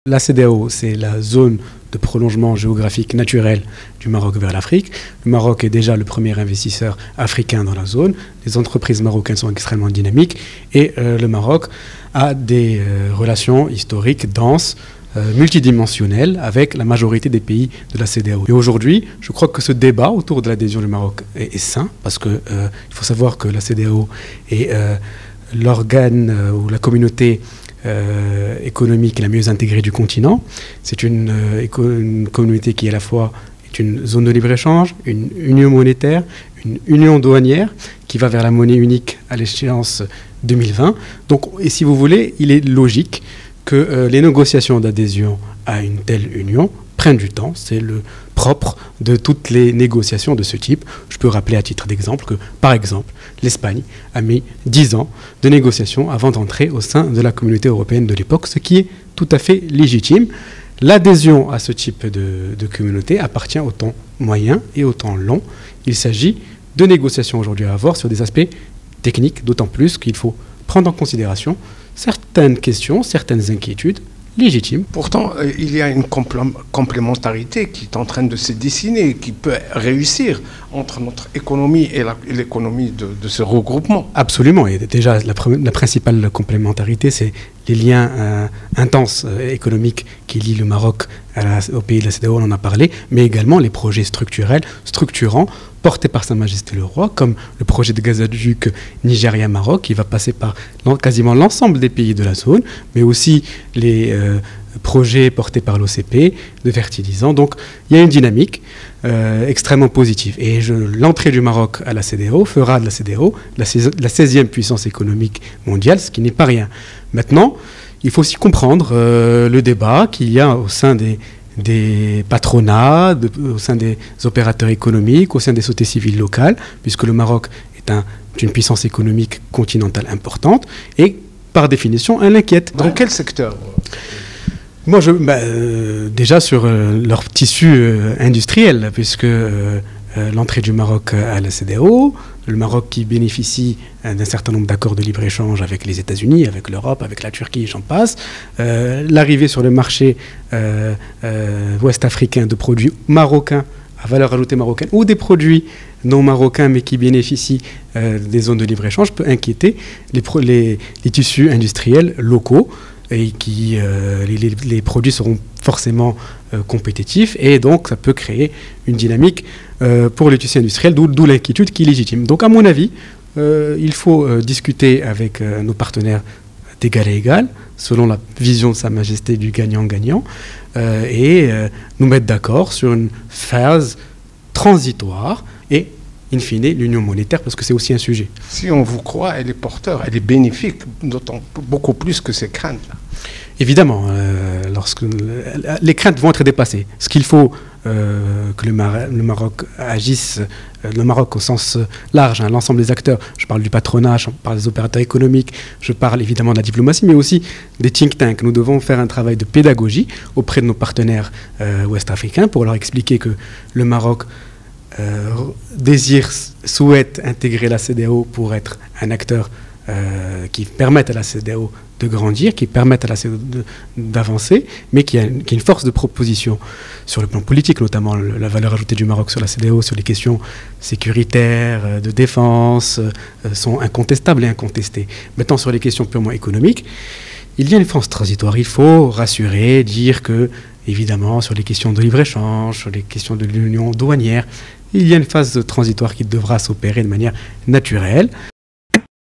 La CEDEAO, c'est la zone de prolongement géographique naturel du Maroc vers l'Afrique. Le Maroc est déjà le premier investisseur africain dans la zone. Les entreprises marocaines sont extrêmement dynamiques et le Maroc a des relations historiques denses, multidimensionnelles avec la majorité des pays de la CEDEAO. Et aujourd'hui, je crois que ce débat autour de l'adhésion du Maroc est sain parce qu'il faut savoir que la CEDEAO est l'organe ou la communauté économique la mieux intégrée du continent. C'est une communauté qui à la fois est une zone de libre-échange, une union monétaire, une union douanière qui va vers la monnaie unique à l'échéance 2020. Donc, et si vous voulez, il est logique que les négociations d'adhésion à une telle union prennent du temps. C'est le propre de toutes les négociations de ce type. Je peux rappeler à titre d'exemple que, par exemple, l'Espagne a mis 10 ans de négociations avant d'entrer au sein de la communauté européenne de l'époque, ce qui est tout à fait légitime. L'adhésion à ce type de communauté appartient au temps moyen et au temps long. Il s'agit de négociations aujourd'hui à avoir sur des aspects techniques, d'autant plus qu'il faut prendre en considération certaines questions, certaines inquiétudes légitime. Pourtant, il y a une complémentarité qui est en train de se dessiner, qui peut réussir entre notre économie et l'économie de ce regroupement. Absolument. Et déjà, la principale complémentarité, c'est les liens intenses économiques qui lient le Maroc au pays de la CEDEAO, on en a parlé, mais également les projets structurels, structurants, portés par Sa Majesté le Roi, comme le projet de gazoduc Nigeria-Maroc, qui va passer par quasiment l'ensemble des pays de la zone, mais aussi les projets portés par l'OCP, de fertilisants. Donc, il y a une dynamique extrêmement positive. Et l'entrée du Maroc à la CEDEAO fera de la CEDEAO la 16e puissance économique mondiale, ce qui n'est pas rien. Maintenant, il faut aussi comprendre le débat qu'il y a au sein des patronats, au sein des opérateurs économiques, au sein des sociétés civiles locales, puisque le Maroc est une puissance économique continentale importante et, par définition, elle inquiète. Dans quel secteur ? Moi, déjà sur leur tissu industriel, puisque l'entrée du Maroc à la CEDEAO, le Maroc qui bénéficie d'un certain nombre d'accords de libre-échange avec les États-Unis, avec l'Europe, avec la Turquie, j'en passe, l'arrivée sur le marché ouest-africain de produits marocains à valeur ajoutée marocaine ou des produits non marocains mais qui bénéficient des zones de libre-échange peut inquiéter les tissus industriels locaux et les produits seront forcément compétitifs et donc ça peut créer une dynamique pour les tissus industriels, d'où l'inquiétude qui est légitime. Donc à mon avis, il faut discuter avec nos partenaires d'égal à égal, selon la vision de Sa Majesté du gagnant-gagnant, et nous mettre d'accord sur une phase transitoire et, in fine, l'union monétaire, parce que c'est aussi un sujet. Si on vous croit, elle est porteur, elle est bénéfique, beaucoup plus que ces craintes-là. Évidemment, les craintes vont être dépassées. Ce qu'il faut que le Maroc agisse, le Maroc au sens large, l'ensemble des acteurs, je parle du patronat, je parle des opérateurs économiques, je parle évidemment de la diplomatie, mais aussi des think tanks. Nous devons faire un travail de pédagogie auprès de nos partenaires ouest-africains pour leur expliquer que le Maroc souhaite intégrer la CEDEAO pour être un acteur qui permette à la CEDEAO de grandir, qui permette à la CEDEAO d'avancer, mais qui a une force de proposition sur le plan politique, notamment la valeur ajoutée du Maroc sur la CEDEAO, sur les questions sécuritaires, de défense, sont incontestables et incontestées. Maintenant, sur les questions purement économiques, il y a une phase transitoire. Il faut rassurer, dire que, évidemment, sur les questions de libre-échange, sur les questions de l'union douanière, il y a une phase transitoire qui devra s'opérer de manière naturelle.